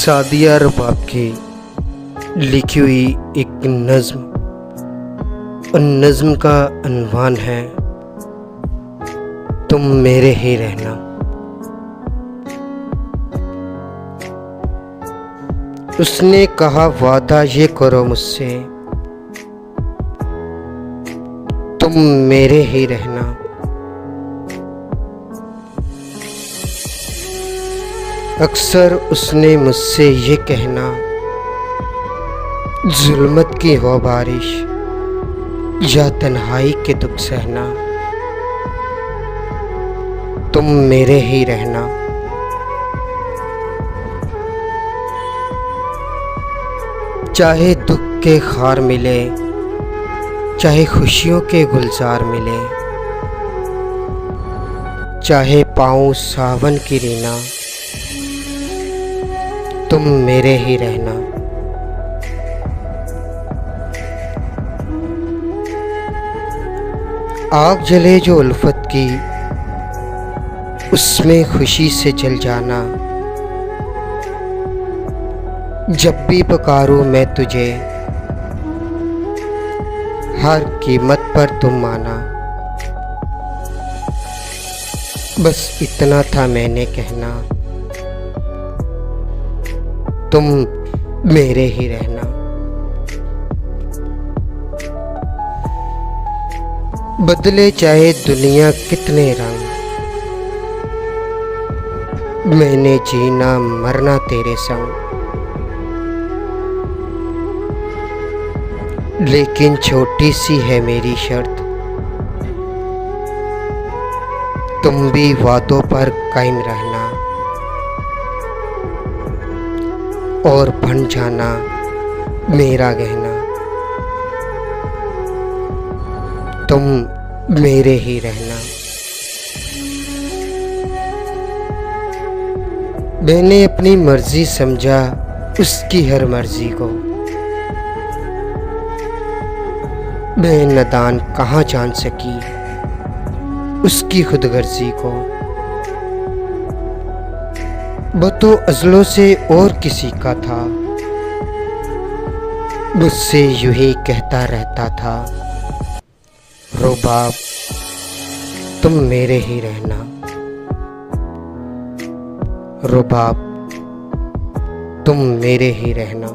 सादिया रबाब की लिखी हुई एक नज़्म और नज़्म का अनवान है तुम मेरे ही रहना। उसने कहा वादा ये करो मुझसे तुम मेरे ही रहना। अक्सर उसने मुझसे ये कहना जुल्मत की हो बारिश या तन्हाई के दुख सहना तुम मेरे ही रहना। चाहे दुख के खार मिले चाहे खुशियों के गुलजार मिले चाहे पाऊं सावन की रीना तुम मेरे ही रहना। आग जले जो उल्फत की उसमें खुशी से जल जाना। जब भी पुकारूं मैं तुझे हर कीमत पर तुम माना। बस इतना था मैंने कहना तुम मेरे ही रहना। बदले चाहे दुनिया कितने रंग मैंने जीना मरना तेरे संग। लेकिन छोटी सी है मेरी शर्त तुम भी वादों पर कायम रहना और बन जाना मेरा गहना। तुम मेरे ही रहना। मैंने अपनी मर्जी समझा उसकी हर मर्जी को। मैं नादान कहाँ जान सकी उसकी खुदगर्जी को। वो तो अज़लों से और किसी का था मुझसे यूं ही कहता रहता था रुबाब तुम मेरे ही रहना। रुबाब तुम मेरे ही रहना।